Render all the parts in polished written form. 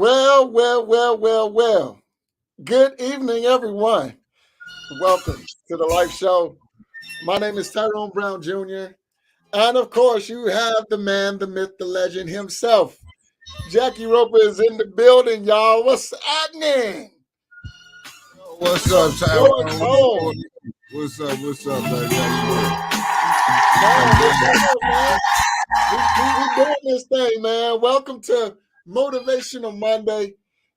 Well. Good evening, everyone. Welcome to the Life Show. My name is Tyrone Brown Jr. And of course, you have the man, the myth, the legend himself. Jackie Roper is in the building, y'all. What's happening? What's up, Going Tyrone? on? What's up, baby? Man, what's up, man? We doing this thing, man. Welcome to Motivational Monday.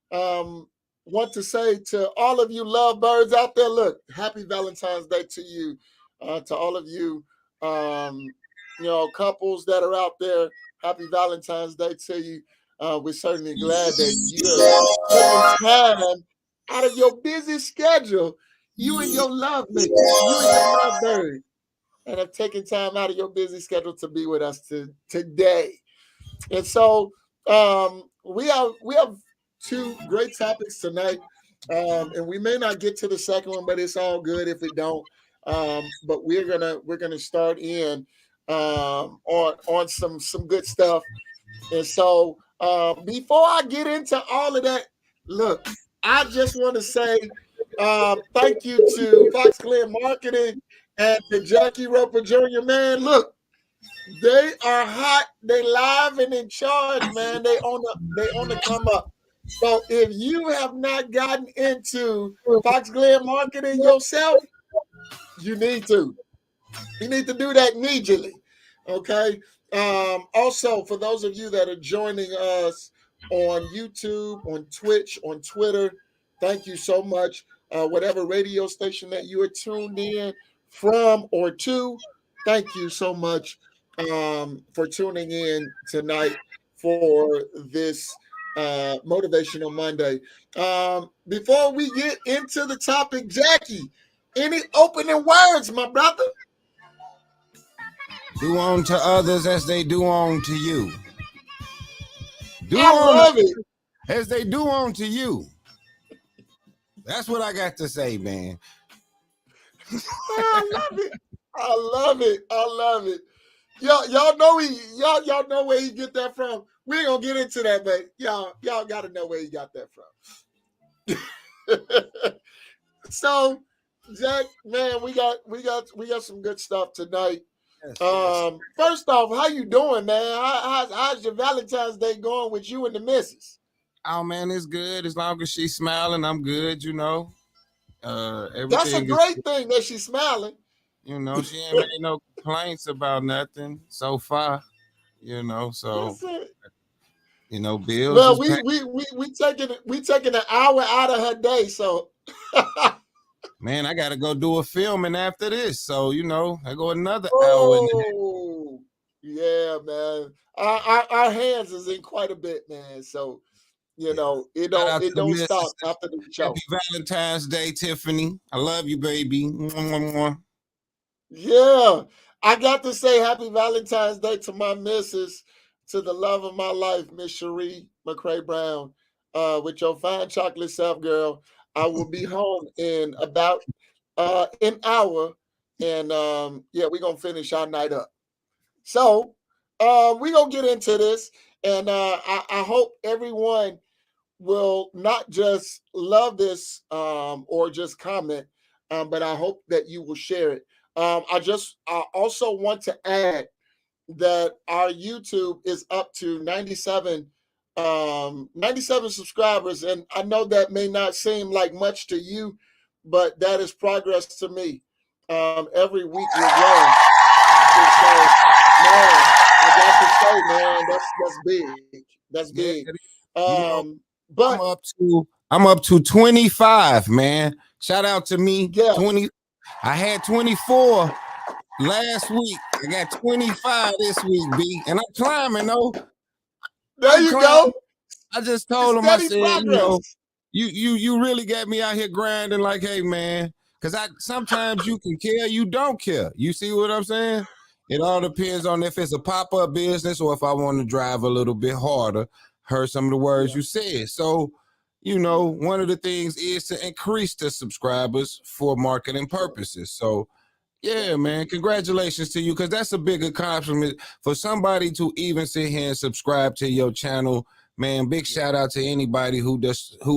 Want to say to all of you lovebirds out there, look, happy Valentine's Day to you, to all of you, couples that are out there. Happy Valentine's Day to you. We're certainly glad that you have taken time out of your busy schedule, you and your lovemates, you and your lovebird, and have taken time out of your busy schedule to be with us today. And so we have two great topics tonight, and we may not get to the second one, but it's all good if we don't. But we're gonna start in on some good stuff. And so before I get into all of that, look, I just want to say thank you to Fox Glen Marketing and to Jackie Roper Jr. Man, look. They are hot. They live and in charge, man. They on the come up. So if you have not gotten into Fox Glen Marketing yourself, you need to. You need to do that immediately. Okay. Also, for those of you that are joining us on YouTube, on Twitch, on Twitter, thank you so much. Whatever radio station that you are tuned in from or to, thank you so much for tuning in tonight for this Motivational Monday. Before we get into the topic, Jackie, any opening words, my brother? Do unto others as they do unto you. I love it. As they do unto you. That's what I got to say, man. I love it. I love it. Y'all know where he get that from. We ain't gonna get into that, but y'all gotta know where he got that from. So, Jack, man, we got some good stuff tonight. Yes. First off, how you doing, man? How's your Valentine's Day going with you and the missus? Oh man, it's good. As long as she's smiling, I'm good, you know. That's a great thing that she's smiling. You know, she ain't made no complaints about nothing so far. You know, so you know, bills. Well, we taking an hour out of her day, so man, I gotta go do a filming after this. So, you know, I go another hour. Oh, yeah, man. Our hands is in quite a bit, man. So, you know, it don't stop after the show. Happy Valentine's Day, Tiffany. I love you, baby. Yeah. I got to say happy Valentine's Day to my missus, to the love of my life, Miss Cherie McCray Brown, with your fine chocolate self, girl. I will be home in about an hour, and we're gonna finish our night up. So we're gonna get into this, and I hope everyone will not just love this or just comment, but I hope that you will share it. I also want to add that our YouTube is up to 97 subscribers, and I know that may not seem like much to you, but that is progress to me. Every week we're growing. So, man, I got to say, man, that's big. That's big. But I'm up to 25, man. Shout out to me. Yeah. 20. I had 24 last week. I got 25 this week, B. And I'm climbing, though. There you go. I just told him, I said, you really got me out here grinding like, hey, man. Because sometimes you can care, you don't care. You see what I'm saying? It all depends on if it's a pop-up business or if I want to drive a little bit harder. Heard some of the words you said. So, you know, one of the things is to increase the subscribers for marketing purposes. So, yeah, man, congratulations to you, because that's a big accomplishment for somebody to even sit here and subscribe to your channel man, big shout out to anybody who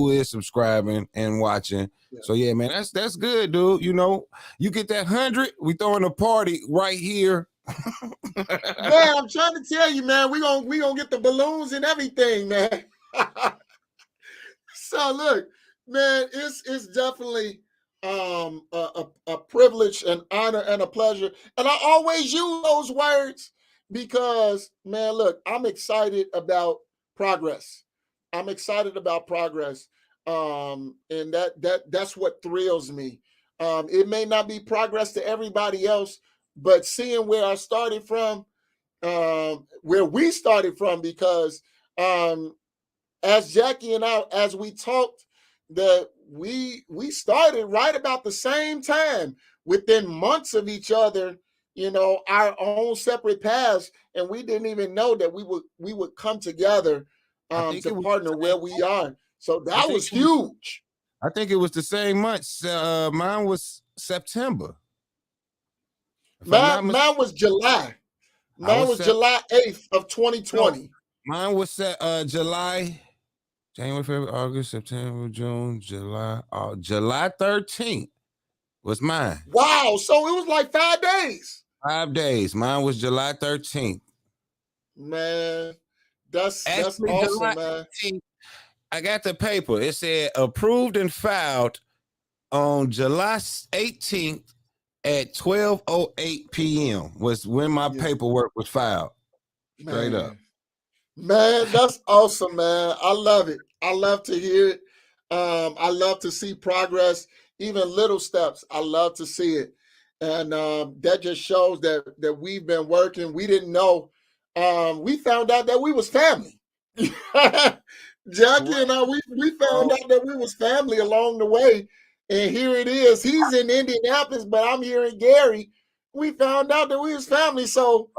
is subscribing and watching. Yeah. So yeah, man, that's good, dude. You know, you get that 100, we throwing a party right here. Man, I'm trying to tell you, man, we gonna get the balloons and everything, man. So look, man, it's definitely a privilege, an honor, and a pleasure. And I always use those words because, man, look, I'm excited about progress. I'm excited about progress. And that's what thrills me. It may not be progress to everybody else, but seeing where I started from, where we started from, because as Jackie and I, as we talked, that we started right about the same time, within months of each other, you know, our own separate paths, and we didn't even know that we would come together to partner where we are. So that was huge. I think it was the same month. Mine was September. Mine was July. Mine was July 8th of 2020. No, mine was July, January, February, August, September, June, July. July 13th was mine. Wow. So it was like 5 days. 5 days. Mine was July 13th. Man, that's awesome, July man. 13th, I got the paper. It said approved and filed on July 18th at 12:08 p.m. was when my paperwork was filed. Straight up. Man, that's awesome, man. I love it. I love to hear it. I love to see progress, even little steps. I love to see it. And that just shows that we've been working. We didn't know. We found out that we was family. Jackie and I, we found out that we was family along the way. And here it is. He's in Indianapolis, but I'm here in Gary. We found out that we was family. So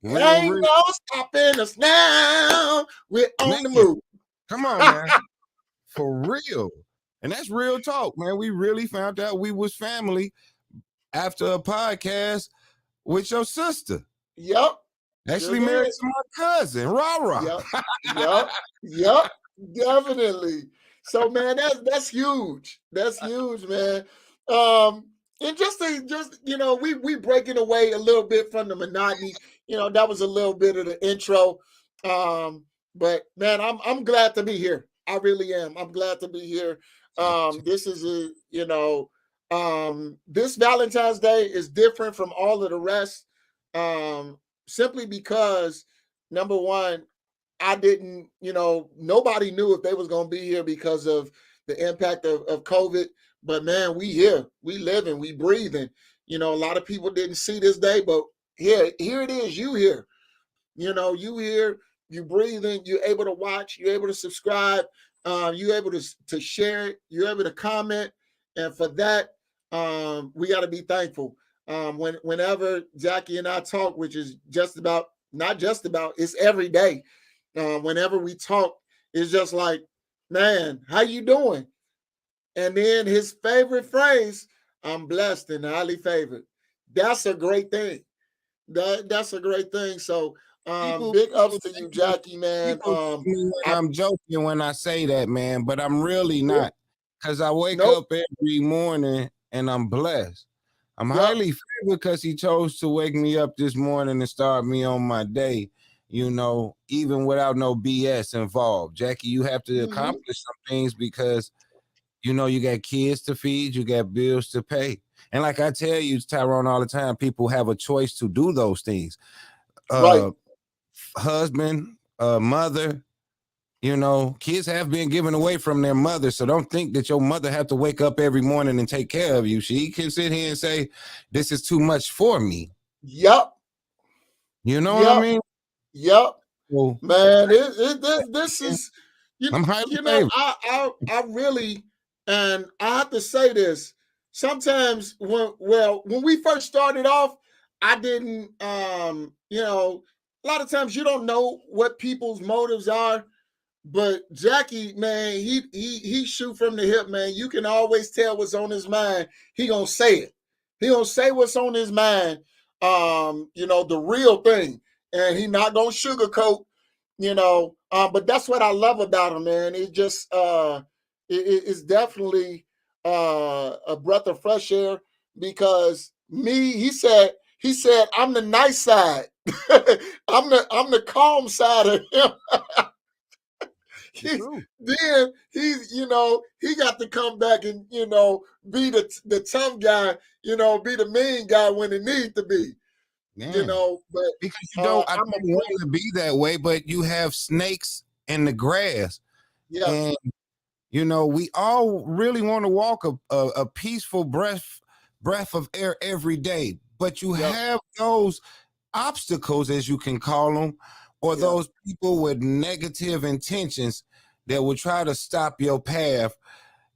ain't no stopping us now. We're on the move. Come on, man. For real. And that's real talk, man. We really found out we was family after a podcast with your sister. Yep. Actually married to my cousin, Rara. Yep. Definitely. So, man, that's huge. That's huge, man. And just you know, we breaking away a little bit from the monotony. You know, that was a little bit of the intro. But man, I'm glad to be here. I really am. I'm glad to be here. This is this Valentine's Day is different from all of the rest. Simply because, number one, I didn't, nobody knew if they was going to be here because of the impact of COVID. But man, we here, we living, we breathing. A lot of people didn't see this day, but here it is. You here, you here, you breathing, you're able to watch, you're able to subscribe, you're able to share it, you're able to comment. And for that, we got to be thankful. Whenever Jackie and I talk, which is not just about, it's every day. Whenever we talk, it's just like, man, how you doing? And then his favorite phrase, I'm blessed and highly favored. That's a great thing. That's a great thing. So big ups to you, Jackie, man. I'm joking when I say that, man, but I'm really not. Because I wake up every morning and I'm blessed. I'm highly favored because he chose to wake me up this morning and start me on my day, even without no BS involved. Jackie, you have to accomplish some things because, you got kids to feed, you got bills to pay. And like I tell you, Tyrone, all the time, people have a choice to do those things. Husband, mother, kids have been given away from their mother. So don't think that your mother have to wake up every morning and take care of you. She can sit here and say, this is too much for me. Yep. You know what I mean? Yep. Well, man, this is, I really, and I have to say this, sometimes when we first started off, I didn't, a lot of times you don't know what people's motives are. But Jackie, man, he shoot from the hip, man. You can always tell what's on his mind. He gonna say it. He gonna say what's on his mind. The real thing, and he not gonna sugarcoat, But that's what I love about him, man. It just it's definitely a breath of fresh air because he said I'm the nice side. I'm the calm side of him. Then he got to come back and be the tough guy, be the mean guy when it needs to be. Man. But because you don't I don't want to be that way, but you have snakes in the grass. Yeah. And we all really want to walk a peaceful breath of air every day, but you have those obstacles, as you can call them, or those people with negative intentions that will try to stop your path.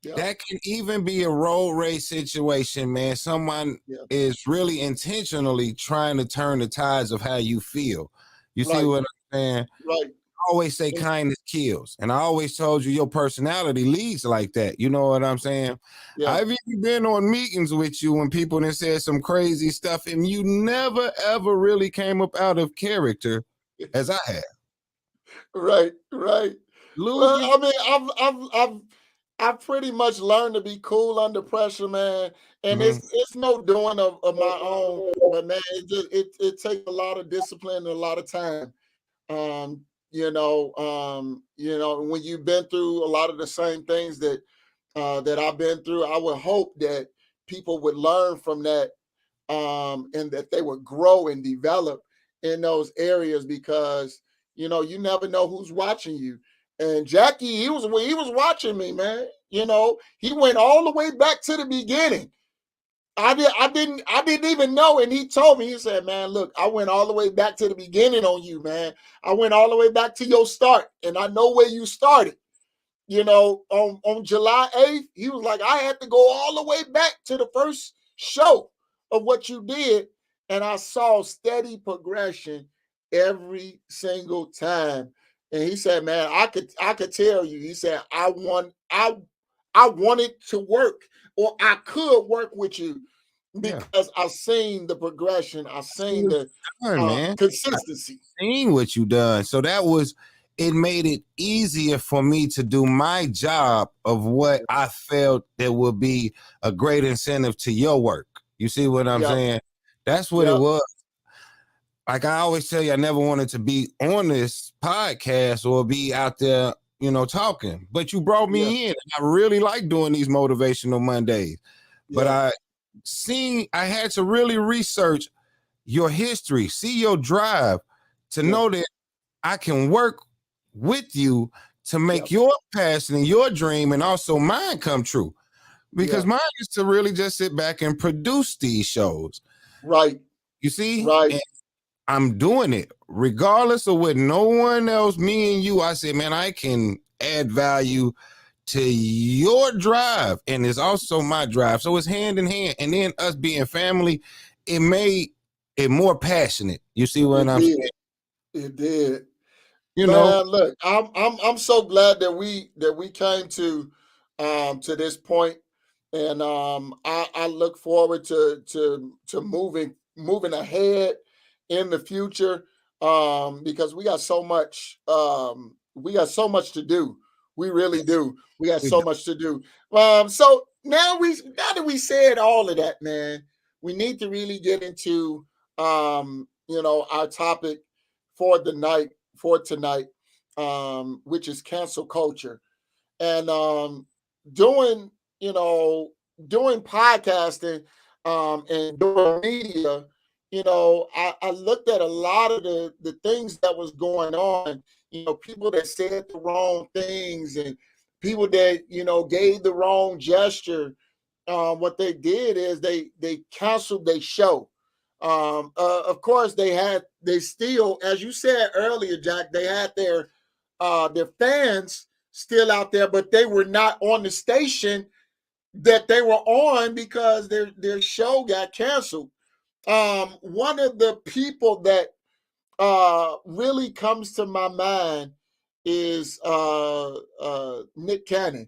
That can even be a road race situation, man. Someone is really intentionally trying to turn the tides of how you feel. You see what I'm saying? Right. I always say kindness kills. And I always told you your personality leads like that. You know what I'm saying? Yeah. I've even been on meetings with you when people then said some crazy stuff and you never, ever really came up out of character as I have. Right. Well, I mean, I've pretty much learned to be cool under pressure, man. And it's no doing of my own, but man, it takes a lot of discipline and a lot of time. When you've been through a lot of the same things that I've been through, I would hope that people would learn from that, and that they would grow and develop in those areas because you never know who's watching you. And Jackie, he was watching me, man. He went all the way back to the beginning. I didn't even know, and he told me. He said, "Man, look, I went all the way back to the beginning on you, man. I went all the way back to your start, and I know where you started." On July 8th, he was like, "I had to go all the way back to the first show of what you did, and I saw steady progression every single time." And he said, "Man, I could tell you." He said, I wanted to work, or I could work with you because I seen the progression. I seen the consistency. I seen what you done. So it made it easier for me to do my job of what I felt that would be a great incentive to your work. You see what I'm saying? That's what it was. Like I always tell you, I never wanted to be on this podcast or be out there, talking. But you brought me in, and I really like doing these motivational Mondays. But I had to really research your history, see your drive to know that I can work with you to make your passion and your dream and also mine come true. Because mine is to really just sit back and produce these shows. Right. You see? Right. And I'm doing it regardless of what no one else, me and you. I said, man, I can add value to your drive, and it's also my drive. So it's hand in hand. And then us being family, it made it more passionate. You see what I'm saying? It did. Man, look, I'm so glad that we came to this point, and I look forward to moving ahead in the future, because we got so much to do. We really do. We got so much to do. So now that we said all of that, man, we need to really get into our topic for tonight, which is cancel culture. And doing podcasting and doing media, I looked at a lot of the things that was going on, people that said the wrong things and people that, gave the wrong gesture. What they did is they canceled their show. Of course, they still, as you said earlier, Jack, they had their fans still out there, but they were not on the station that they were on because their show got canceled. One of the people that really comes to my mind is Nick Cannon.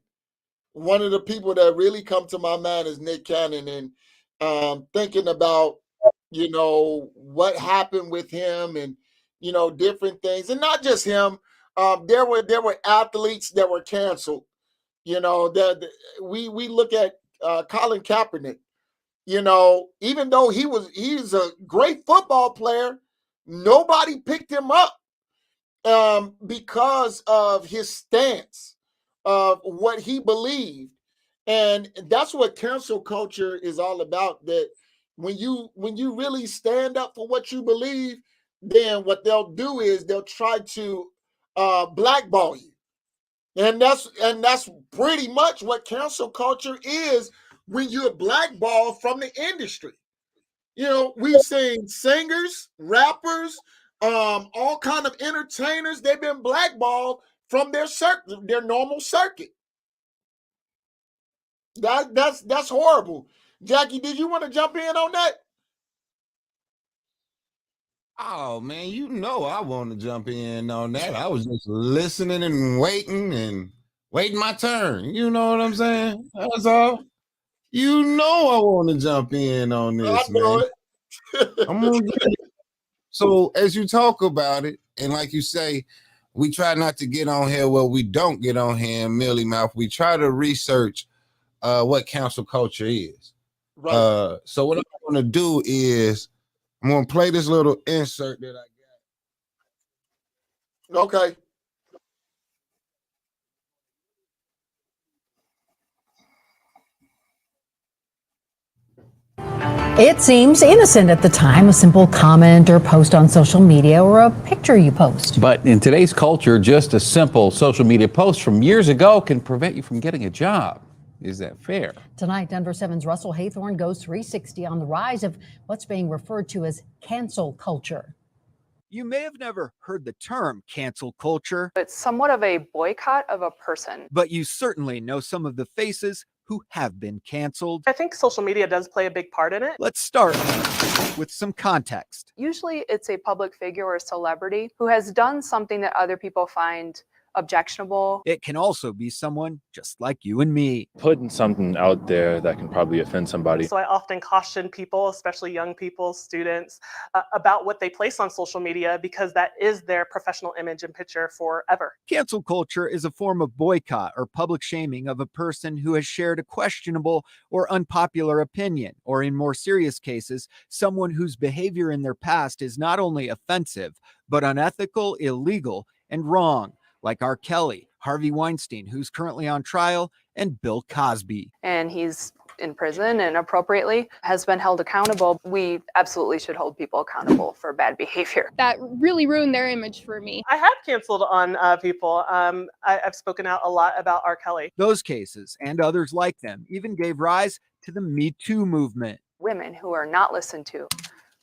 One of the people that really come to my mind is Nick Cannon, and thinking about what happened with him, and different things, and not just him. There were athletes that were canceled. We look at Colin Kaepernick. Even though he's a great football player, nobody picked him up because of his stance of what he believed. And that's what cancel culture is all about. That when you really stand up for what you believe, then what they'll do is they'll try to blackball you. And that's pretty much what cancel culture is when you're blackballed from the industry. We've seen singers, rappers, all kind of entertainers, they've been blackballed from their normal circuit. That's horrible. Jackie, did you want to jump in on that? Oh man, I want to jump in on that. I was just listening and waiting my turn. You know what I'm saying? That's all. I want to jump in on this, man. I'm gonna get it. So as you talk about it, and like you say, we try not to get on here where we don't get on here in mealy mouth. We try to research what cancel culture is. Right. So what I'm going to do is I'm going to play this little insert that I got. Okay. It seems innocent at the time, a simple comment or post on social media or a picture you post. But in today's culture, just a simple social media post from years ago can prevent you from getting a job. Is that fair? Tonight, Denver 7's Russell Haythorne goes 360 on the rise of what's being referred to as cancel culture. You may have never heard the term cancel culture. It's somewhat of a boycott of a person. But you certainly know some of the faces who have been canceled. I think social media does play a big part in it. Let's start with some context. Usually it's a public figure or a celebrity who has done something that other people find objectionable. It can also be someone just like you and me. Putting something out there that can probably offend somebody. So I often caution people, especially young people, students, about what they place on social media because that is their professional image and picture forever. Cancel culture is a form of boycott or public shaming of a person who has shared a questionable or unpopular opinion, or in more serious cases, someone whose behavior in their past is not only offensive, but unethical, illegal, and wrong. Like R. Kelly, Harvey Weinstein, who's currently on trial, and Bill Cosby. And he's in prison and appropriately has been held accountable. We absolutely should hold people accountable for bad behavior. That really ruined their image for me. I have canceled on people. I've spoken out a lot about R. Kelly. Those cases and others like them even gave rise to the Me Too movement. Women who are not listened to,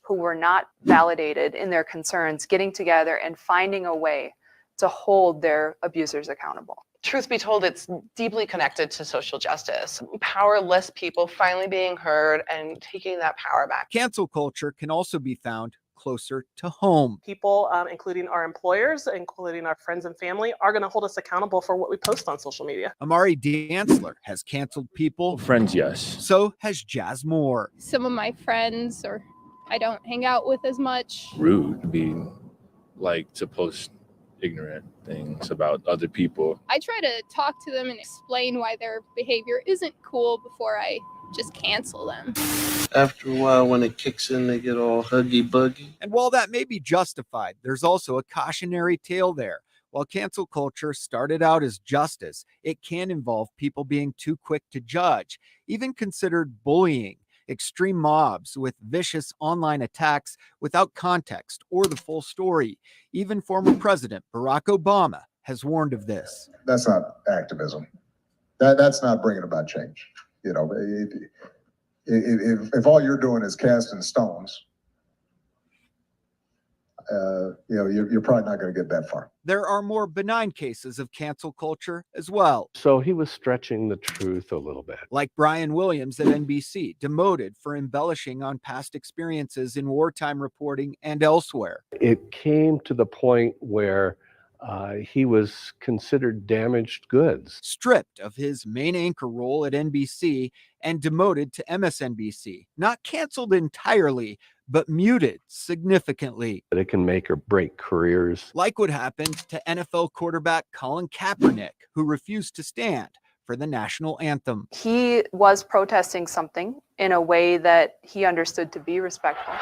who were not validated in their concerns, getting together and finding a way to hold their abusers accountable. Truth be told, it's deeply connected to social justice. Powerless people finally being heard and taking that power back. Cancel culture can also be found closer to home. People, including our employers, including our friends and family, are going to hold us accountable for what we post on social media. Amari Dantzler has canceled people. Friends, yes. So has Jazz Moore. Some of my friends, or I don't hang out with as much. Rude to be like to post ignorant things about other people. I try to talk to them and explain why their behavior isn't cool before I just cancel them. After a while, when it kicks in, they get all huggy-buggy. And while that may be justified, there's also a cautionary tale there. While cancel culture started out as justice, it can involve people being too quick to judge, even considered bullying. Extreme mobs with vicious online attacks without context or the full story. Even former President Barack Obama has warned of this. That's not activism. That's not bringing about change. If all you're doing is casting stones, you're probably not going to get that far. There are more benign cases of cancel culture as well. So he was stretching the truth a little bit. Like Brian Williams at NBC, demoted for embellishing on past experiences in wartime reporting and elsewhere. It came to the point where He was considered damaged goods. Stripped of his main anchor role at NBC and demoted to MSNBC. Not canceled entirely, but muted significantly. It can make or break careers. Like what happened to NFL quarterback Colin Kaepernick, who refused to stand for the national anthem. He was protesting something in a way that he understood to be respectful.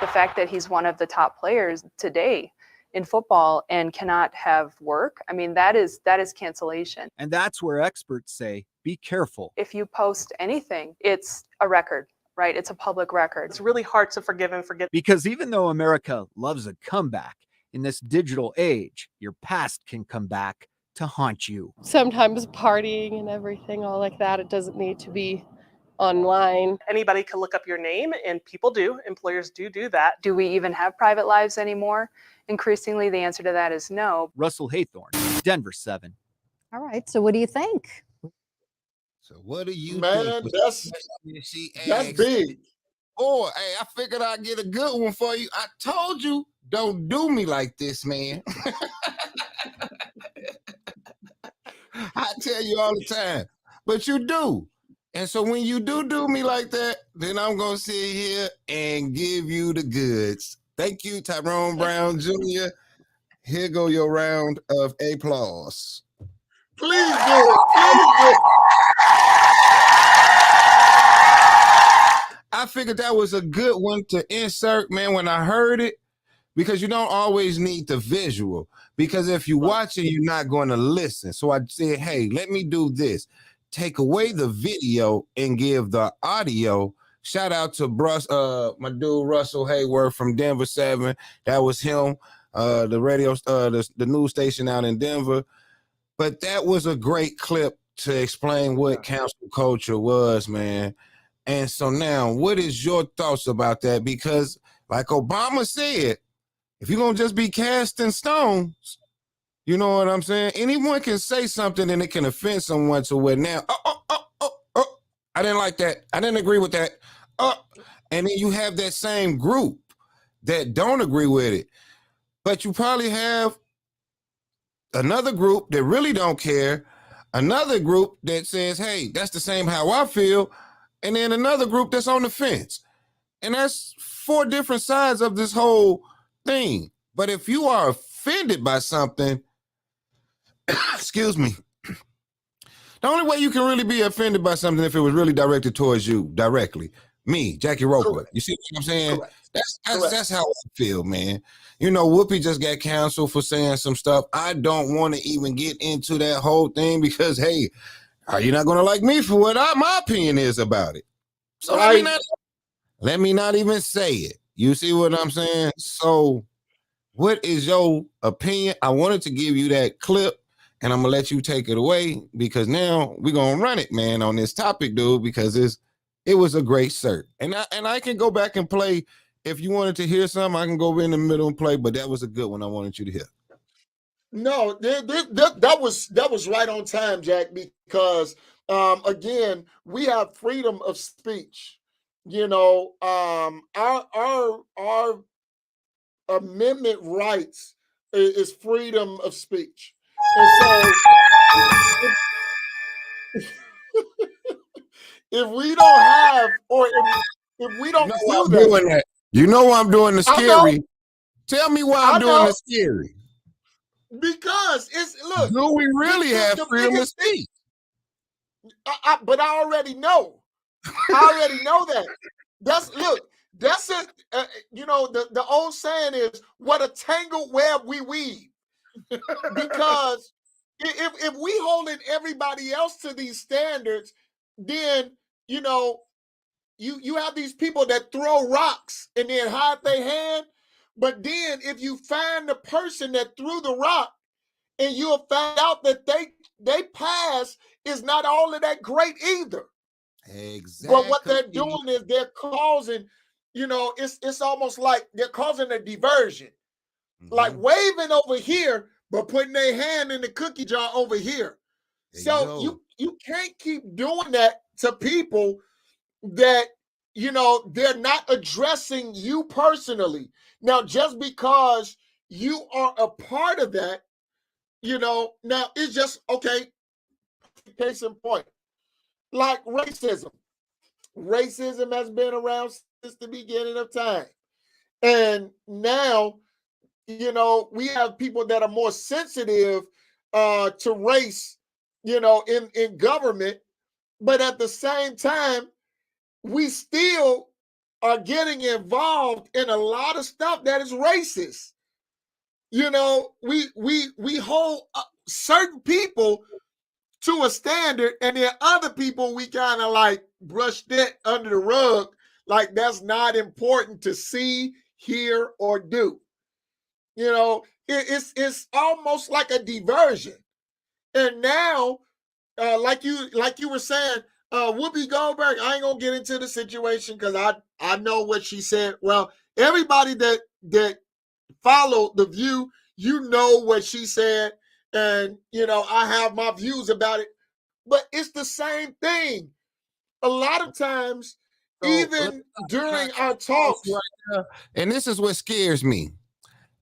The fact that he's one of the top players today in football and cannot have work, I mean, that is cancellation. And that's where experts say, be careful. If you post anything, it's a record, right? It's a public record. It's really hard to forgive and forget. Because even though America loves a comeback, in this digital age, your past can come back to haunt you. Sometimes partying and everything, all like that, it doesn't need to be online. Anybody can look up your name, and people do. Employers do that. Do we even have private lives anymore? Increasingly, the answer to that is no. Russell Haythorne, Denver 7. All right. So what do you think? So what do you Man, think? That's big. Oh, hey, I figured I'd get a good one for you. I told you, don't do me like this, man. I tell you all the time, but you do. And so when you do me like that, then I'm going to sit here and give you the goods. Thank you, Tyrone Brown Jr. Here go your round of applause. Please do it. Please do it. I figured that was a good one to insert, man, when I heard it, because you don't always need the visual. Because if you watch it, you're not going to listen. So I said, hey, let me do this. Take away the video and give the audio. Shout out to my dude Russell Hayworth from Denver 7. That was him, the radio, the news station out in Denver. But that was a great clip to explain what cancel culture was, man. And so now, what is your thoughts about that? Because like Obama said, if you're going to just be casting stones, you know what I'm saying? Anyone can say something and it can offend someone to where now, I didn't like that. I didn't agree with that. And then you have that same group that don't agree with it. But you probably have another group that really don't care, another group that says, hey, that's the same how I feel, and then another group that's on the fence. And that's 4 different sides of this whole thing. But if you are offended by something, excuse me, the only way you can really be offended by something if it was really directed towards you directly. Me, Jackie Roper. Correct. You see what I'm saying? That's how I feel, man. You know, Whoopi just got canceled for saying some stuff. I don't want to even get into that whole thing because, hey, are you not going to like me for what my opinion is about it? So let me not even say it. You see what I'm saying? So what is your opinion? I wanted to give you that clip, and I'm going to let you take it away because now we're going to run it, man, on this topic, dude, because it was a great cert. And I can go back and play. If you wanted to hear something, I can go in the middle and play, but that was a good one I wanted you to hear. No, that was right on time, Jack, because again, we have freedom of speech. You know, our amendment rights is freedom of speech. And so if we don't have, or if we don't do that, you know why I'm doing the scary. Tell me why I'm doing the scary. Because look. Do we really have freedom of speech? But I already know. I already know that. That's it. You know, the old saying is, "What a tangled web we weave." Because if we holding everybody else to these standards, then you know, you have these people that throw rocks and then hide their hand. But then if you find the person that threw the rock and you'll find out that they pass is not all of that great either. Exactly. But what they're doing is they're causing, you know, it's almost like they're causing a diversion. Mm-hmm. Like waving over here, but putting their hand in the cookie jar over here. So you can't keep doing that to people that, you know, they're not addressing you personally. Now, just because you are a part of that, now it's just okay. Case in point, like racism. Racism has been around since the beginning of time. And now, we have people that are more sensitive to race, in government. But at the same time, we still are getting involved in a lot of stuff that is racist. We hold certain people to a standard, and then other people we kind of like brush that under the rug, like that's not important to see, hear, or do. It's almost like a diversion. And now, like you were saying, Whoopi Goldberg, I ain't gonna get into the situation because I know what she said. Well, everybody that followed The View, what she said, and I have my views about it. But it's the same thing. A lot of times, even during our talks, and this is what scares me,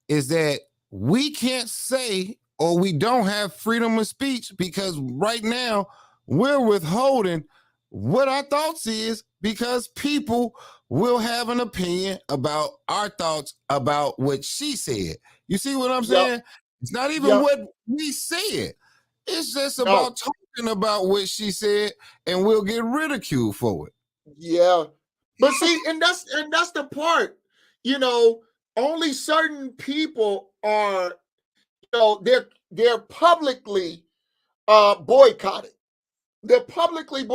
is that we can't say, or we don't have freedom of speech, because right now we're withholding what our thoughts is, because people will have an opinion about our thoughts about what she said. You see what I'm saying? It's not even what we said. It's just about talking about what she said, and we'll get ridiculed for it. Yeah. But see, and that's the part, only certain people are, they're publicly boycotted. They're publicly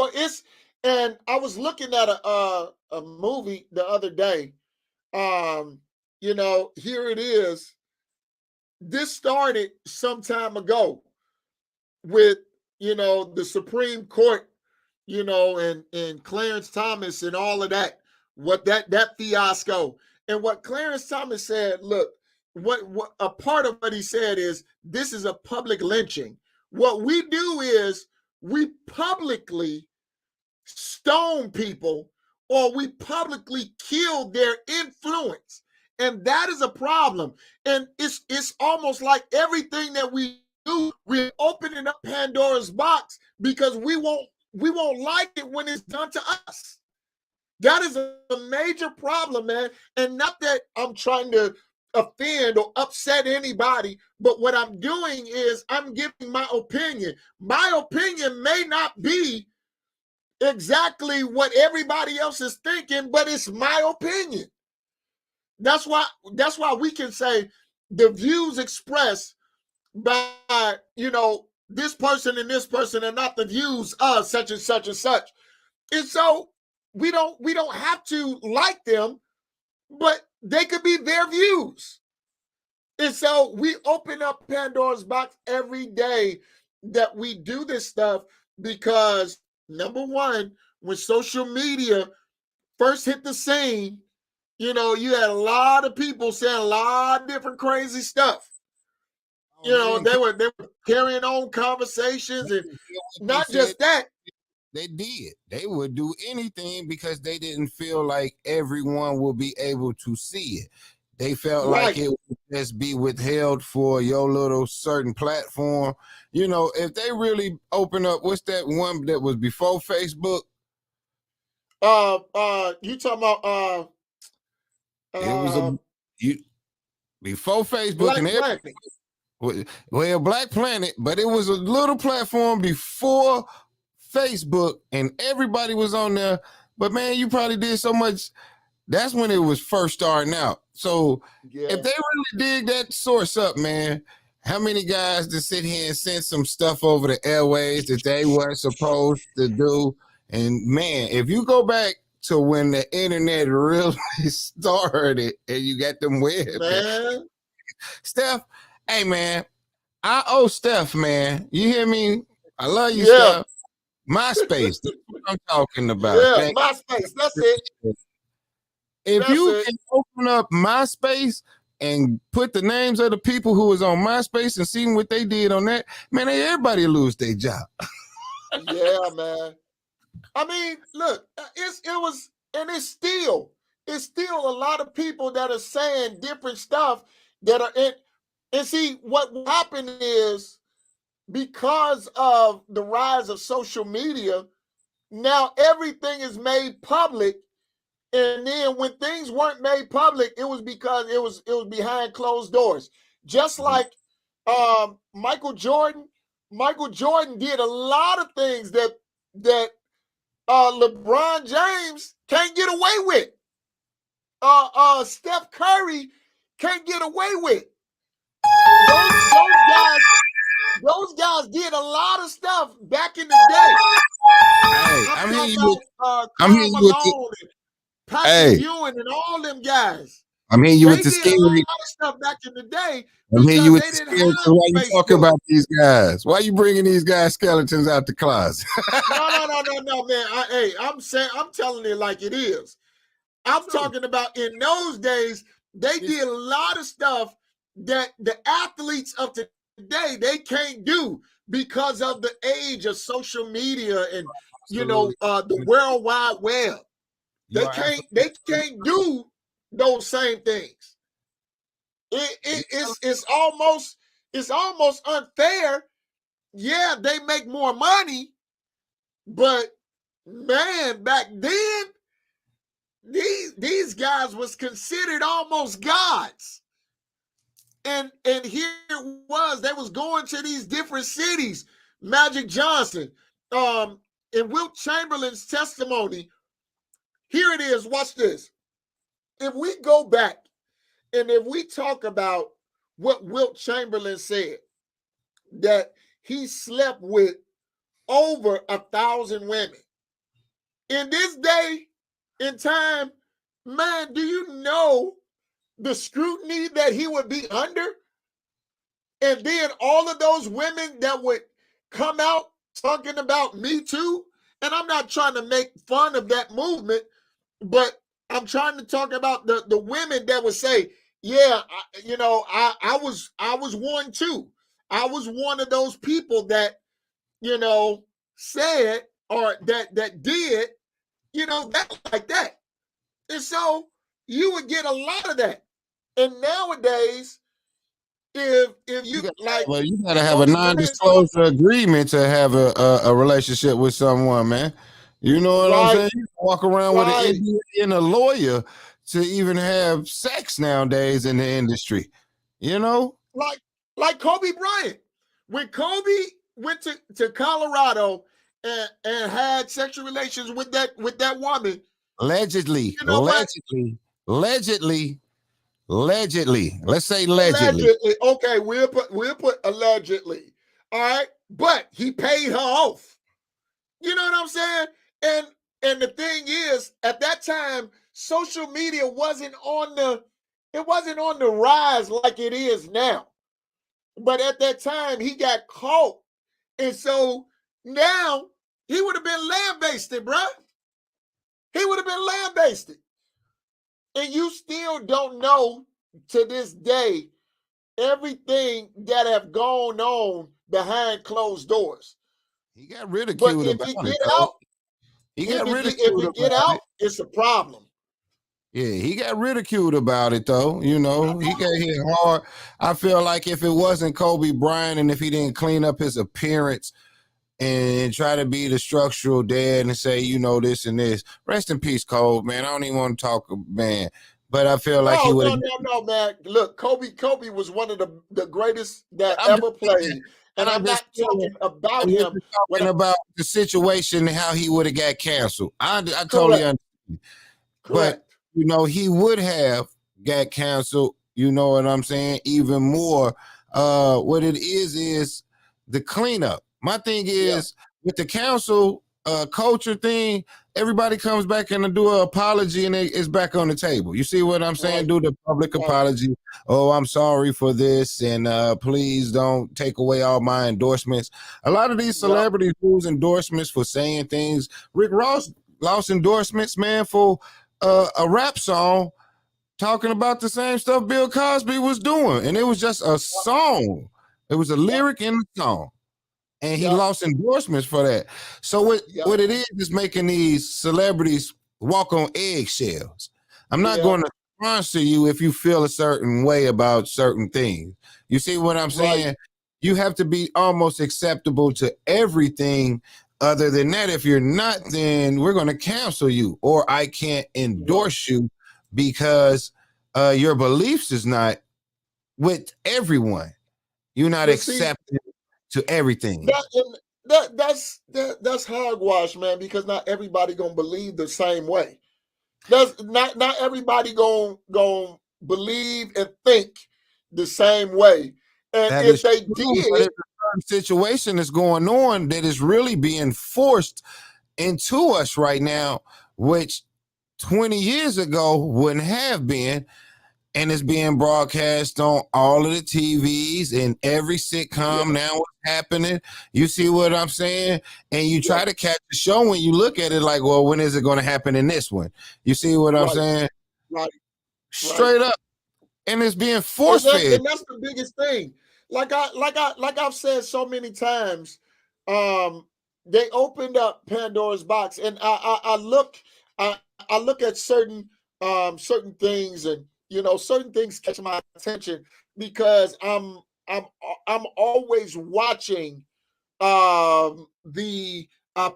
and I was looking at a movie the other day. Here it is. This started some time ago with, the Supreme Court, and Clarence Thomas and all of that, what that fiasco. And what Clarence Thomas said, look, what a part of what he said is, this is a public lynching. What we do is we publicly stone people, or we publicly kill their influence. And that is a problem. And it's almost like everything that we do, we're opening up Pandora's box, because we won't like it when it's done to us. That is a major problem, man. And not that I'm trying to offend or upset anybody, but what I'm doing is I'm giving my opinion. My opinion may not be exactly what everybody else is thinking, but it's my opinion. That's why we can say the views expressed by, this person and this person, and not the views of such and such and such. And so we don't have to like them, but they could be their views. And so we open up Pandora's box every day that we do this stuff, because number one, when social media first hit the scene, you had a lot of people saying a lot of different crazy stuff. They were carrying on conversations, and not just that. They did. They would do anything because they didn't feel like everyone will be able to see it. They felt like it would just be withheld for your little certain platform. If they really open up, what's that one that was before Facebook? You talking about it was before Facebook, Black and Planet. Well, Black Planet, but it was a little platform before Facebook, and everybody was on there. But man, you probably did so much. That's when it was first starting out. So if they really dig that source up, man, how many guys to sit here and send some stuff over the airways that they weren't supposed to do? And man, if you go back to when the internet really started, and you got them web, man. Steph, hey man, I owe Steph, man. You hear me? I love you, Steph. MySpace, that's what I'm talking about. Yeah, MySpace, that's it. If you can open up MySpace and put the names of the people who was on MySpace and see what they did on that, man, everybody lose their job. Yeah, man. I mean, look, it's still a lot of people that are saying different stuff, that are in. And see, what happened is because of the rise of social media, now everything is made public. And then when things weren't made public, it was because it was behind closed doors. Just like Michael Jordan. Michael Jordan did a lot of things that LeBron James can't get away with. Steph Curry can't get away with. Those guys did a lot of stuff back in the day. Hey, I'm hearing you with Patrick Ewing and all them guys. I'm hearing you with They the did a scary. lot of stuff back in the day. I'm hearing you with They the didn't scary. have Why you Facebook. talking about these guys? Why you bringing these guys skeletons out the closet? No, man. I'm telling it like it is. I'm talking about in those days, they did a lot of stuff that the athletes of today they can't do because of the age of social media and the World Wide Web. They can't do those same things. It's almost unfair. Yeah, they make more money, but man, back then these guys was considered almost gods. And here it was, they was going to these different cities. Magic Johnson, in Wilt Chamberlain's testimony, here it is, watch this. If we go back and if we talk about what Wilt Chamberlain said, that he slept with over 1,000 women. In this day and time, man, do you know the scrutiny that he would be under? And then all of those women that would come out talking about Me Too. And I'm not trying to make fun of that movement, but I'm trying to talk about the women that would say, yeah, I was one too. I was one of those people that, said or that did, that like that. And so you would get a lot of that. And nowadays, if you you gotta have a non-disclosure agreement to have a relationship with someone, man. You know what I'm saying? You walk around with an NDA and a lawyer to even have sex nowadays in the industry. Like Kobe Bryant. When Kobe went to Colorado and had sexual relations with that woman. Allegedly. Let's say allegedly. Okay, we'll put allegedly. All right. But he paid her off. You know what I'm saying? And the thing is, at that time, social media wasn't on the rise like it is now. But at that time, he got caught. And so now he would have been lambasted, bro. He would have been lambasted. And you still don't know to this day everything that have gone on behind closed doors. He got ridiculed about it. If you get out, it's a problem. Yeah, he got ridiculed about it though. He got hit hard. I feel like if it wasn't Kobe Bryant and if he didn't clean up his appearance and try to be the structural dad and say, this and this. Rest in peace, Kobe, man. I don't even want to talk, man. But I feel like he would. No, man. Look, Kobe was one of the greatest that ever played. And I'm not talking about him. Talking about the situation and how he would have got canceled. I totally understand. But, he would have got canceled, you know what I'm saying? Even more. What it is the cleanup. My thing is with the council culture thing, everybody comes back and do an apology and it's back on the table. You see what I'm saying? Right. Do the public apology. Oh, I'm sorry for this. And please don't take away all my endorsements. A lot of these celebrities lose endorsements for saying things. Rick Ross lost endorsements, man, for a rap song talking about the same stuff Bill Cosby was doing. And it was just a song. It was a lyric in the song. And he lost endorsements for that. So what it is making these celebrities walk on eggshells. I'm not going to sponsor you if you feel a certain way about certain things. You see what I'm saying? Right. You have to be almost acceptable to everything. Other than that, if you're not, then we're going to cancel you, or I can't endorse you because your beliefs is not with everyone. You're not But see, accepted to everything. that's hogwash, man, because not everybody gonna believe the same way. That's not everybody gonna believe and think the same way. And That if is they true, but did, it's a certain situation that's going on that is really being forced into us right now, which 20 years ago wouldn't have been. And it's being broadcast on all of the TVs and every sitcom now what's happening. You see what I'm saying? And you try to catch the show when you look at it like, well, when is it going to happen in this one? You see what I'm saying? Right. Straight up. And it's being And force fed. that's the biggest thing. Like I've said so many times, they opened up Pandora's box, and I look at certain things, and certain things catch my attention because I'm always watching the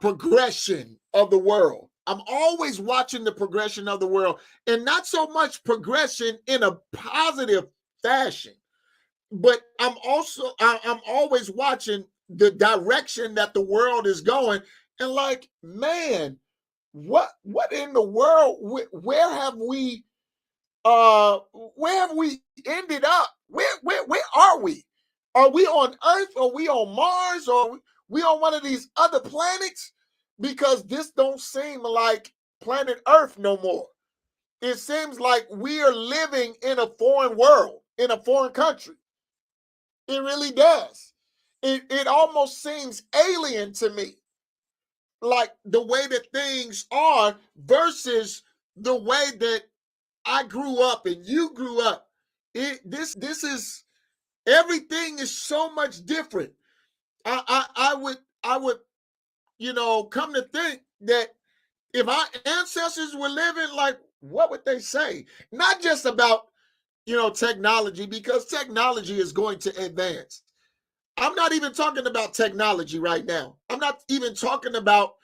progression of the world. I'm always watching the progression of the world, and not so much progression in a positive fashion, but I'm always watching the direction that the world is going. And like, man, what in the world? Where have we ended up? Where are we? Are we on Earth? Are we on Mars? Or we on one of these other planets? Because this don't seem like planet Earth no more. It seems like we are living in a foreign world, in a foreign country. It really does. It almost seems alien to me, like the way that things are versus the way that I grew up and you grew up. This is, everything is so much different. I would come to think that if our ancestors were living, like, what would they say? Not just about technology, because technology is going to advance. I'm not even talking about technology right now. I'm not even talking about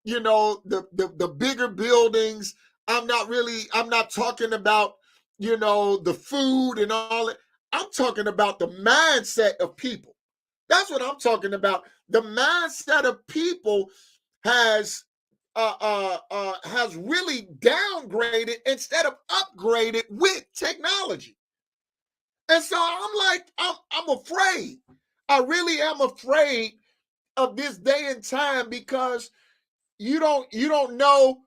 the bigger buildings. I'm not talking about the food and all that. I'm talking about the mindset of people. That's what I'm talking about. The mindset of people has really downgraded instead of upgraded with technology. And so I'm afraid. I really am afraid of this day and time, because you don't know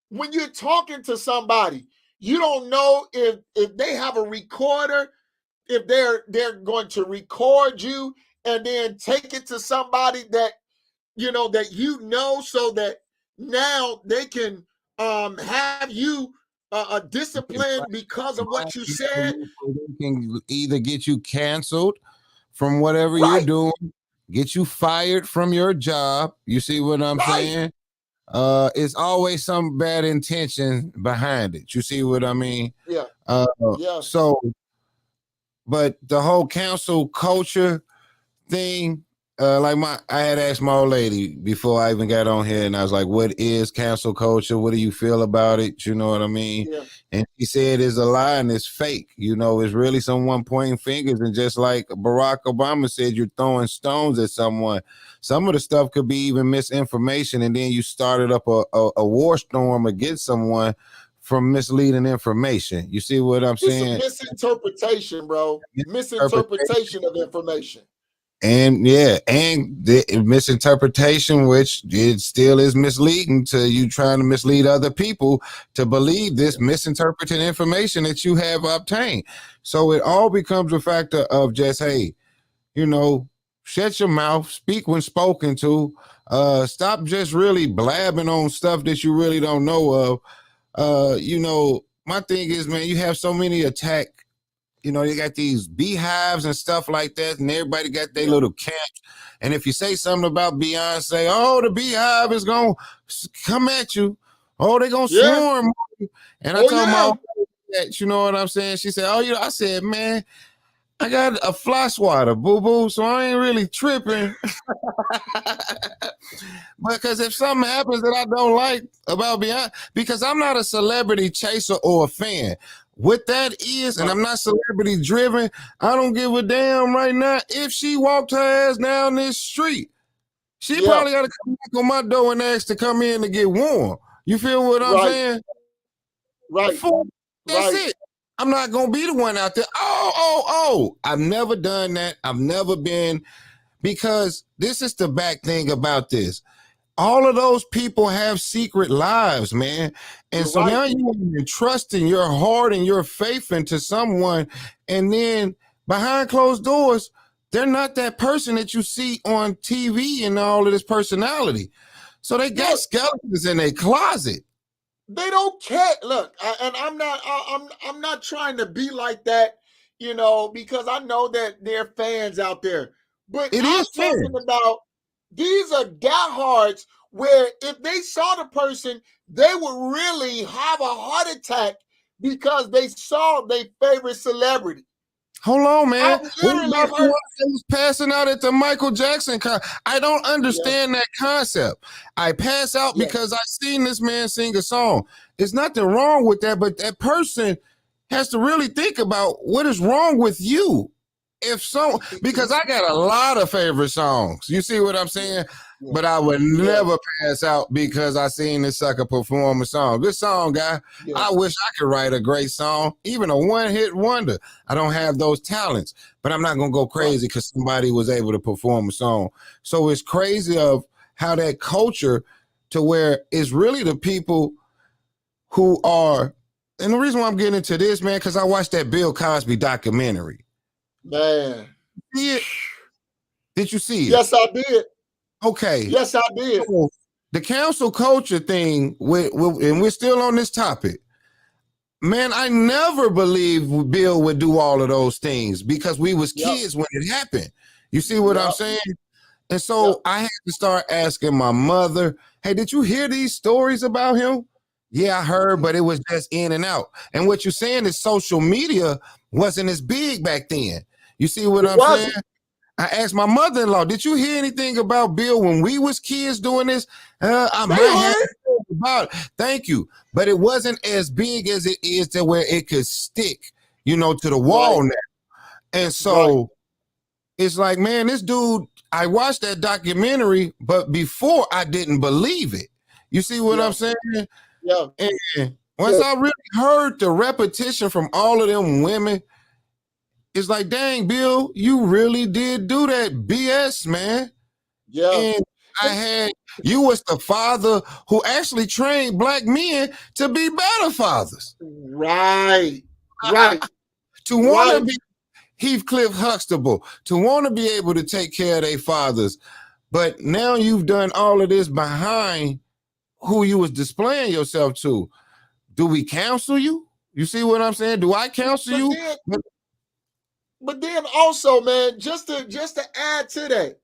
when you're talking to somebody. You don't know if they have a recorder, if they're going to record you and then take it to somebody that so that now they can have you disciplined because of what you said. They can either get you canceled from whatever you're doing, get you fired from your job. You see what I'm saying? It's always some bad intention behind it. You see what I mean? Yeah. So, but the whole cancel culture thing, I had asked my old lady before I even got on here, and I was like, what is cancel culture? What do you feel about it? You know what I mean? Yeah. And she said it's a lie and it's fake. It's really someone pointing fingers, and just like Barack Obama said, you're throwing stones at someone. Some of the stuff could be even misinformation, and then you started up a war storm against someone from misleading information. You see what I'm saying? It's a misinterpretation, bro. Misinterpretation of information. And the misinterpretation, which it still is misleading to you, trying to mislead other people to believe this misinterpreted information that you have obtained. So it all becomes a factor of just, hey, shut your mouth, speak when spoken to, stop just really blabbing on stuff that you really don't know of. My thing is, man, you have so many attack. They got these beehives and stuff like that, and everybody got their little camps. And if you say something about Beyonce, oh, the beehive is going to come at you. Oh, they're going to swarm. And I told my that, you know what I'm saying? She said, oh, I said, man, I got a fly swatter, boo-boo, so I ain't really tripping. Because if something happens that I don't like about Beyonce, because I'm not a celebrity chaser or a fan. What that is, and I'm not celebrity driven, I don't give a damn right now. If she walked her ass down this street, she probably got to come back on my door and ask to come in to get warm. You feel what I'm saying? Right. That's it. I'm not going to be the one out there. Oh. I've never done that. I've never been, because this is the back thing about this. All of those people have secret lives, man. And so now you're entrusting your heart and your faith into someone. And then behind closed doors, they're not that person that you see on TV and all of this personality. So they got skeletons in their closet. They don't care. Look, and I'm not trying to be like that, you know, because I know that there are fans out there. But I'm talking about these are diehards where if they saw the person, they would really have a heart attack because they saw their favorite celebrity. Hold on, man. What about the one that was passing out at the Michael Jackson concert? I don't understand that concept. I pass out because I seen this man sing a song. There's nothing wrong with that, but that person has to really think about what is wrong with you. If so, because I got a lot of favorite songs. You see what I'm saying? But I would never pass out because I seen this sucker perform a song. Good song, guy. I wish I could write a great song, even a one-hit wonder. I don't have those talents, but I'm not going to go crazy because somebody was able to perform a song. So it's crazy of how that culture to where it's really the people who are, and the reason why I'm getting into this, man, because I watched that Bill Cosby documentary. Man. See it? Did you see it? Yes, I did. Okay. Yes, I did. So the cancel culture thing, and we're still on this topic. Man, I never believed Bill would do all of those things because we was kids when it happened. You see what I'm saying? And so I had to start asking my mother, hey, did you hear these stories about him? Yeah, I heard, but it was just in and out. And what you're saying is social media wasn't as big back then. You see what I'm saying? I asked my mother-in-law, did you hear anything about Bill when we was kids doing this? I might have heard about it. Thank you. But it wasn't as big as it is to where it could stick, you know, to the wall now. And so it's like, man, this dude, I watched that documentary, but before I didn't believe it. You see what I'm saying? Yeah. And once I really heard the repetition from all of them women, it's like, dang, Bill, you really did do that BS, man. Yeah. And you was the father who actually trained black men to be better fathers. Right. To want to be Heathcliff Huxtable, to want to be able to take care of their fathers. But now you've done all of this behind who you was displaying yourself to. Do we counsel you? You see what I'm saying? Do I counsel you? But then also, man, just to add to that,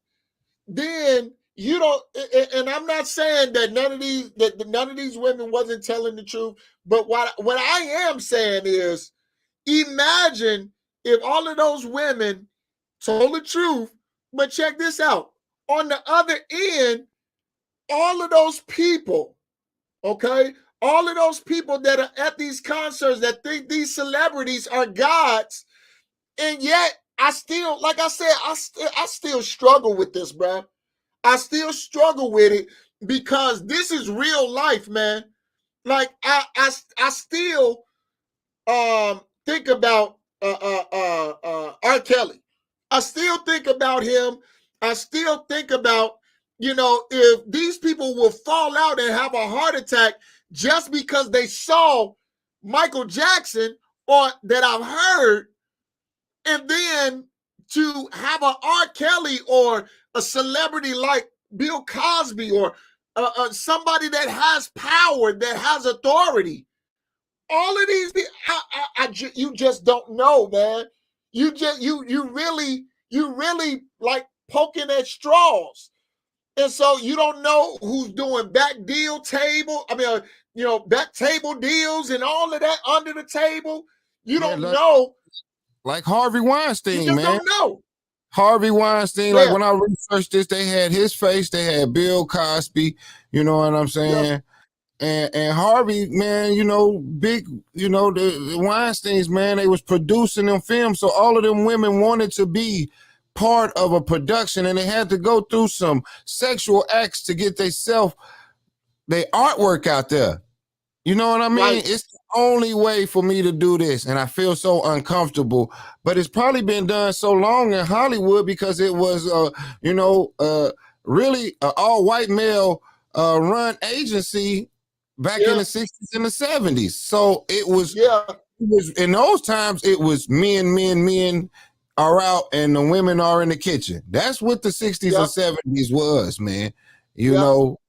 then you don't, and I'm not saying that none of these women wasn't telling the truth, but what I am saying is, imagine if all of those women told the truth, but check this out. On the other end, all of those people, okay, all of those people that are at these concerts that think these celebrities are gods, and yet I still, like I said, I still struggle with this, bro. I still struggle with it because this is real life, man. Like I still think about R. Kelly. I still think about him. I still think about, you know, if these people will fall out and have a heart attack just because they saw Michael Jackson or that I've heard. And then to have an R. Kelly or a celebrity like Bill Cosby or somebody that has power, that has authority, all of these, you just don't know, man. You really like poking at straws, and so you don't know who's doing back deal table. I mean, back table deals and all of that under the table. You Yeah, don't know. Like Harvey Weinstein, You just man. don't know. Harvey Weinstein, Yeah. like when I researched this, they had his face, they had Bill Cosby, you know what I'm saying? And Harvey, man, big, the Weinsteins, man, they was producing them films. So all of them women wanted to be part of a production, and they had to go through some sexual acts to get their artwork out there. You know what I mean? Right. It's the only way for me to do this, and I feel so uncomfortable. But it's probably been done so long in Hollywood because it was, really an all-white male run agency back in the 60s and the 70s. So it was in those times, it was men are out and the women are in the kitchen. That's what the 60s and 70s was, man. You know.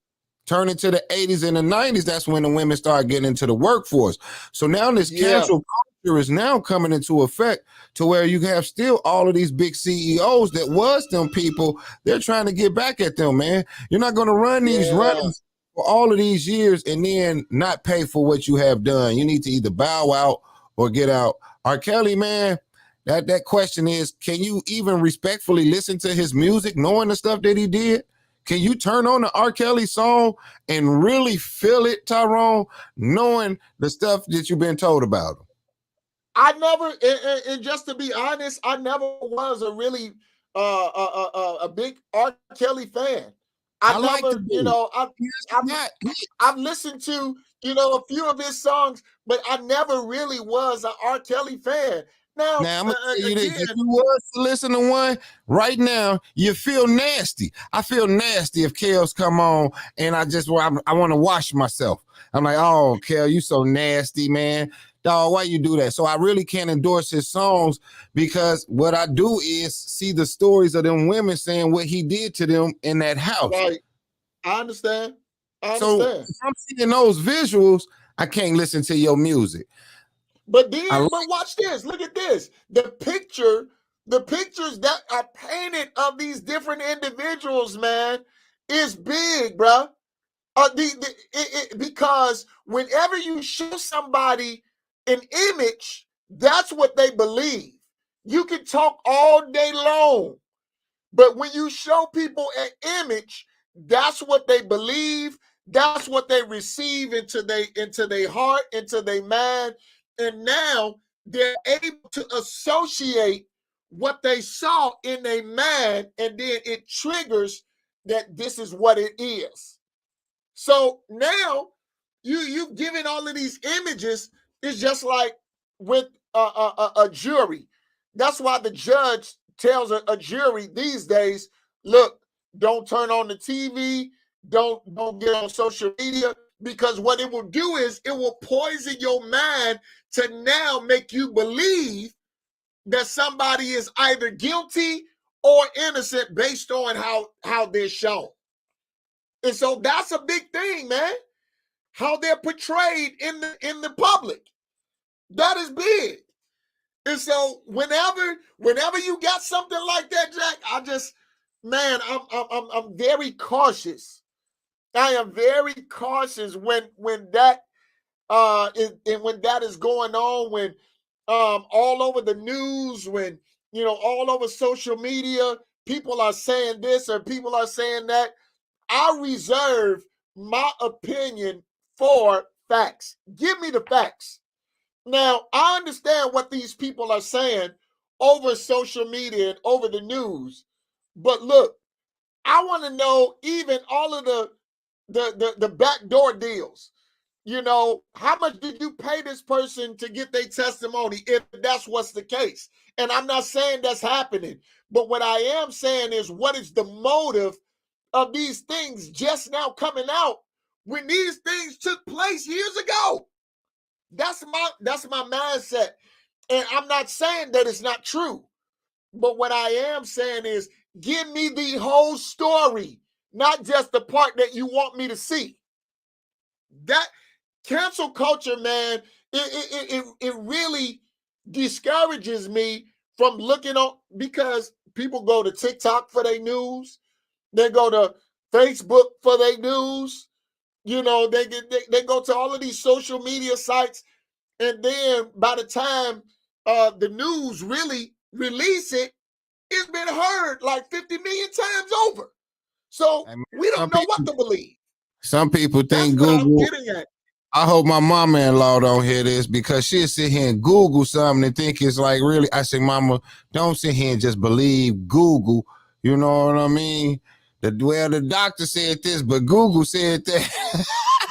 Turning to the 80s and the 90s, that's when the women started getting into the workforce. So now this cancel culture is now coming into effect to where you have still all of these big CEOs that was them people. They're trying to get back at them, man. You're not going to run these runs for all of these years and then not pay for what you have done. You need to either bow out or get out. R. Kelly, man, that question is, can you even respectfully listen to his music knowing the stuff that he did? Can you turn on the R. Kelly song and really feel it, Tyrone, knowing the stuff that you've been told about him? I never, and just to be honest, I never was a really a big R. Kelly fan. I've listened to a few of his songs, but I never really was an R. Kelly fan. Now I'm gonna tell you this: if you was to listen to one right now, you feel nasty. I feel nasty if Kels come on and I want to wash myself. I'm like, oh, Kel, you so nasty, man. Dog, why you do that? So I really can't endorse his songs because what I do is see the stories of them women saying what he did to them in that house. Right. I understand. So if I'm seeing those visuals, I can't listen to your music. But watch this. Look at this. The pictures that are painted of these different individuals, man, is big, bro. Because whenever you show somebody an image, that's what they believe. You can talk all day long, but when you show people an image, that's what they believe. That's what they receive into their heart, into their mind. And now they're able to associate what they saw in their mind, and then it triggers that this is what it is. So now you've given all of these images. It's just like with a jury. That's why the judge tells a jury these days, look, don't turn on the TV, don't get on social media, because what it will do is it will poison your mind to now make you believe that somebody is either guilty or innocent based on how they're shown. And so that's a big thing, man. How they're portrayed in the public. That is big. And so whenever you got something like that, Jack, I'm very cautious. I am very cautious when that when that is going on, when all over the news, when all over social media, people are saying this or people are saying that. I reserve my opinion for facts. Give me the facts. Now, I understand what these people are saying over social media and over the news, but look, I want to know even all of the backdoor deals. How much did you pay this person to get their testimony, if that's what's the case? And I'm not saying that's happening, but what I am saying is, what is the motive of these things just now coming out when these things took place years ago? That's my mindset. And I'm not saying that it's not true, but what I am saying is, give me the whole story, not just the part that you want me to see. That cancel culture, man, it really discourages me from looking on, because people go to TikTok for their news, they go to Facebook for their news, You know, they go to all of these social media sites, and then by the time the news really release it, it's been heard like 50 million times over. So we don't know what to believe. Some people think That's what I'm Google. getting at. I hope my mama-in-law don't hear this, because she'll sit here and Google something and think it's like really. I say, Mama, don't sit here and just believe Google. You know what I mean? The doctor said this, but Google said that.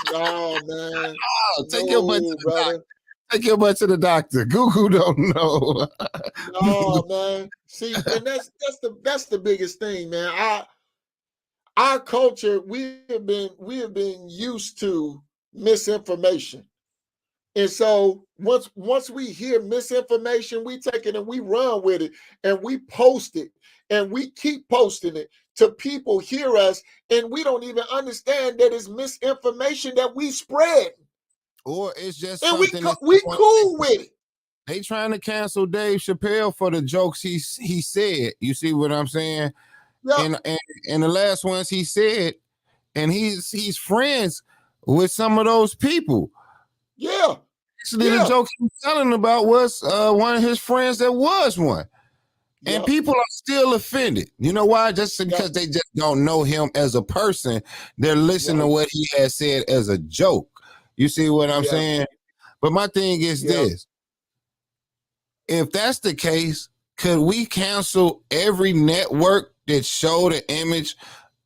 Oh man. Take your butt to the doctor. Take your butt to the doctor. Google don't know. No, man. See, and that's the biggest thing, man. Our culture, we have been used to misinformation. And so once we hear misinformation, we take it and we run with it, and we post it, and we keep posting it to people hear us, and we don't even understand that it's misinformation that we spread. Or it's just and something we cool with it. They trying to cancel Dave Chappelle for the jokes he said. You see what I'm saying? Yeah. And the last ones he said, and he's friends with some of those people. Yeah. Actually, the joke he was telling about was one of his friends that was one. And people are still offended. You know why? Just because they just don't know him as a person. They're listening to what he has said as a joke. You see what I'm saying? But my thing is this. If that's the case, could we cancel every network that showed an image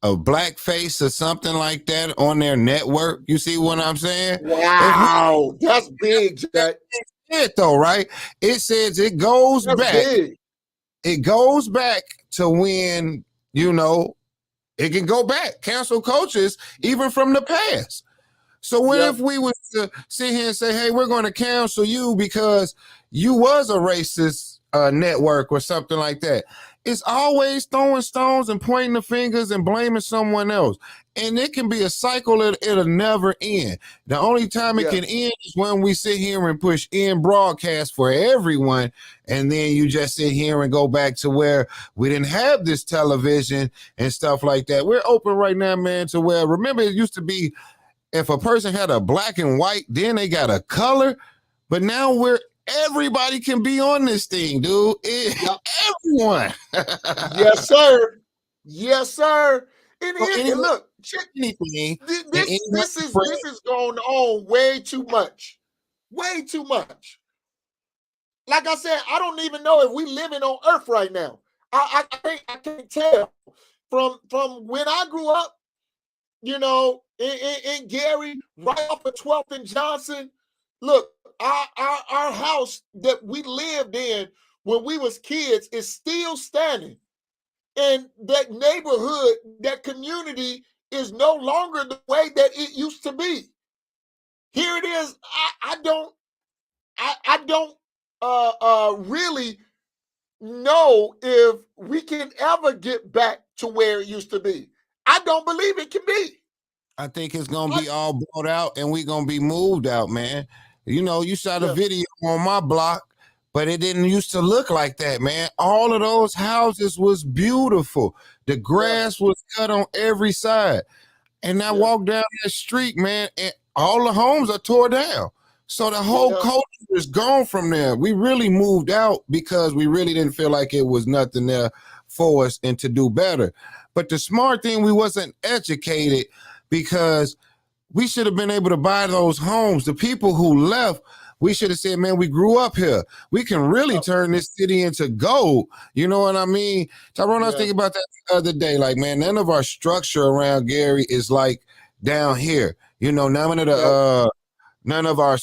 of blackface or something like that on their network? You see what I'm saying? Wow, that's big, Jack. It though, right? It says it goes back. Big. It goes back to when, you know, it can go back. Cancel cultures even from the past. So what if we was to sit here and say, hey, we're going to cancel you because you was a racist network or something like that? It's always throwing stones and pointing the fingers and blaming someone else. And it can be a cycle that it'll never end. The only time it can end is when we sit here and push end broadcast for everyone. And then you just sit here and go back to where we didn't have this television and stuff like that. We're open right now, man, to where, remember, it used to be if a person had a black and white, then they got a color. But now everybody can be on this thing, dude. Everyone. Yes, sir. Yes, sir. And look, this is going on way too much. Way too much. Like I said, I don't even know if we living on Earth right now. I can't tell. From when I grew up, you know, in Gary, right off of 12th and Johnson. Look, our house that we lived in when we was kids is still standing. And that neighborhood, that community is no longer the way that it used to be. Here it is. I don't really know if we can ever get back to where it used to be. I don't believe it can be. I think it's going to be all brought out and we're going to be moved out, man. You know, you shot a video on my block, but it didn't used to look like that, man. All of those houses was beautiful. The grass was cut on every side. And I walked down that street, man, and all the homes are tore down. So the whole culture is gone from there. We really moved out because we really didn't feel like it was nothing there for us and to do better. But the smart thing, we wasn't educated because we should have been able to buy those homes. The people who left, we should have said, man, we grew up here. We can really turn this city into gold. You know what I mean? Tyrone, I was thinking about that the other day. Like, man, none of our structure around Gary is like down here. You know, none of our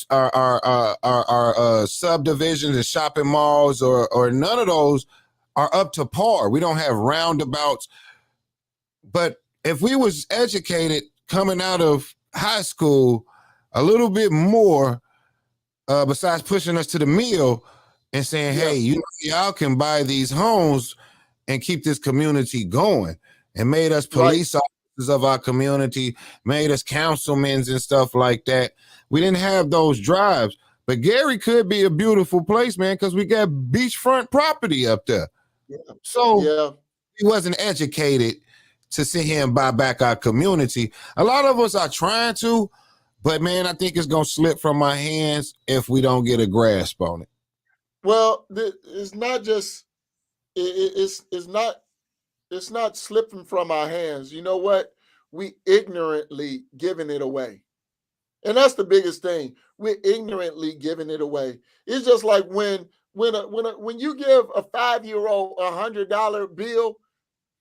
subdivisions and shopping malls or none of those are up to par. We don't have roundabouts. But if we was educated coming out of high school a little bit more, besides pushing us to the mill and saying, hey, you know, y'all can buy these homes and keep this community going, and made us police officers of our community, made us councilmen and stuff like that. We didn't have those drives. But Gary could be a beautiful place, man, because we got beachfront property up there. So he wasn't educated to sit here and buy back our community. A lot of us are trying to, but man, I think it's gonna slip from my hands if we don't get a grasp on it. Well, it's not just it's not slipping from our hands. You know what? We ignorantly giving it away. And that's the biggest thing. We're ignorantly giving it away. It's just like when you give a 5-year-old $100 bill,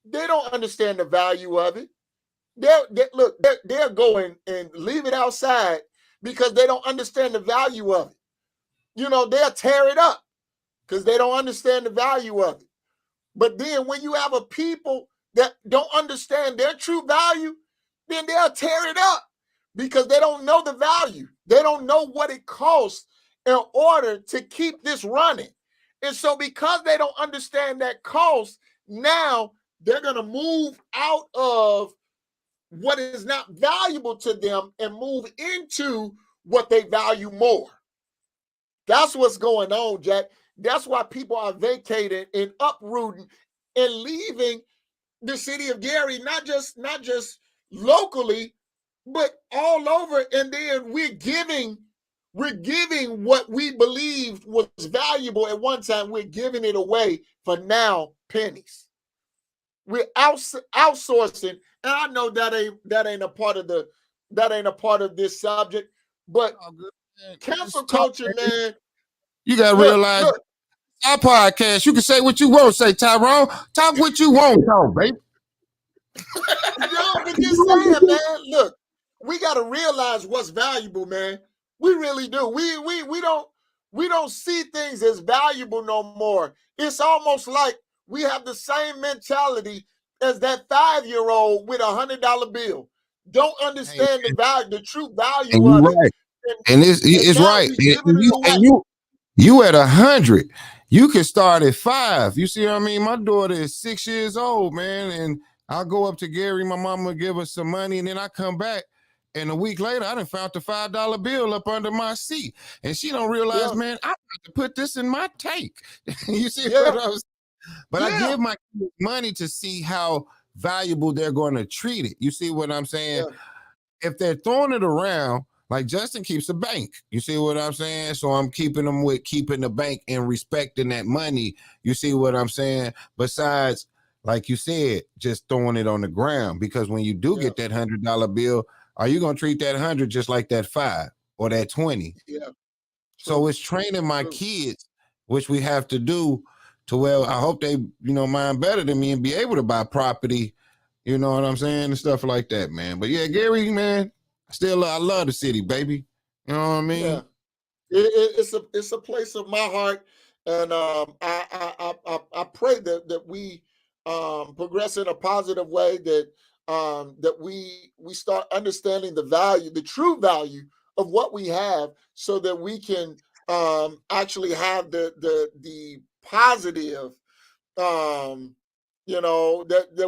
they don't understand the value of it. They're going and leave it outside because they don't understand the value of it. You know, they'll tear it up because they don't understand the value of it. But then when you have a people that don't understand their true value, then they'll tear it up because they don't know the value. They don't know what it costs in order to keep this running. And so because they don't understand that cost, now they're going to move out of what is not valuable to them and move into what they value more. That's what's going on, Jack. That's why people are vacating and uprooting and leaving the city of Gary, not just locally, but all over. And then we're giving what we believed was valuable at one time. We're giving it away for now pennies. We're outsourcing, and I know that ain't a part of this subject, but cancel culture, man. You gotta realize our podcast, you can say what you want, say Tyrone. Talk what you want, talk, baby. No, but just saying, man. Look, we gotta realize what's valuable, man. We really do. We don't see things as valuable no more. It's almost like we have the same mentality as that 5-year-old with $100 bill. Don't understand the value, the true value of it. And it's right. And you at 100, you can start at 5. You see what I mean? My daughter is 6 years old, man, and I'll go up to Gary. My mama will give us some money, and then I come back, and a week later, I done found the $5 bill up under my seat, and she don't realize, man, I got to put this in my tank. You see what I was? But I give my kids money to see how valuable they're going to treat it. You see what I'm saying? If they're throwing it around. Like Justin keeps a bank. You see what I'm saying? So I'm keeping them with keeping the bank and respecting that money. You see what I'm saying? Besides, like you said, just throwing it on the ground. Because when you do get that $100 bill, are you going to treat that 100 just like that 5 or that 20? Yeah. So it's training my kids, which we have to do to where I hope they, mind better than me and be able to buy property. You know what I'm saying? And stuff like that, man. But yeah, Gary, man. Still, I love the city, baby. You know what I mean? Yeah. It's a place of my heart, and I pray that we progress in a positive way. That we start understanding the value, the true value of what we have, so that we can actually have the positive, that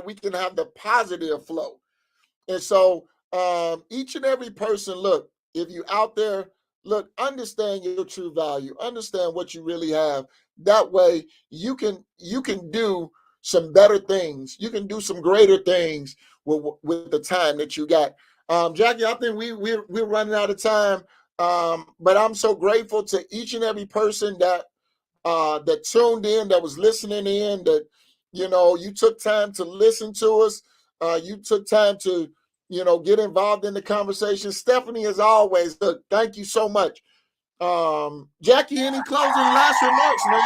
we can have the positive flow, and so. Each and every person, look, if you're out there, look, understand your true value, understand what you really have. That way you can do some better things. You can do some greater things with the time that you got. Jackie, I think we're running out of time. But I'm so grateful to each and every person that tuned in, that was listening in, that, you took time to listen to us. You took time to get involved in the conversation. Stephanie, as always, look, thank you so much. Jackie, any closing last remarks, man?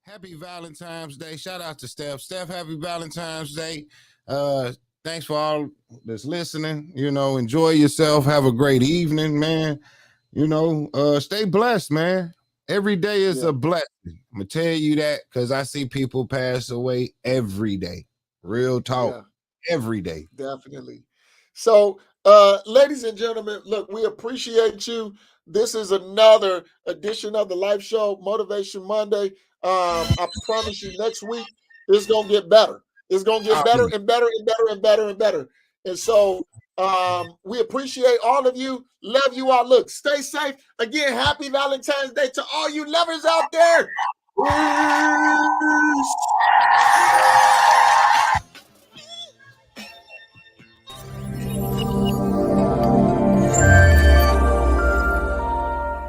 Happy Valentine's Day. Shout out to Steph. Steph, happy Valentine's Day. Thanks for all that's listening. Enjoy yourself. Have a great evening, man. Stay blessed, man. Every day is a blessing. I'm going to tell you that because I see people pass away every day. Real talk, every day. Definitely. So, ladies and gentlemen, look, we appreciate you. This is another edition of the Life Show, Motivation Monday. I promise you, next week it's gonna get better. It's gonna get better and better and better and better and better. And so, we appreciate all of you. Love you all. Look, stay safe. Again, happy Valentine's Day to all you lovers out there.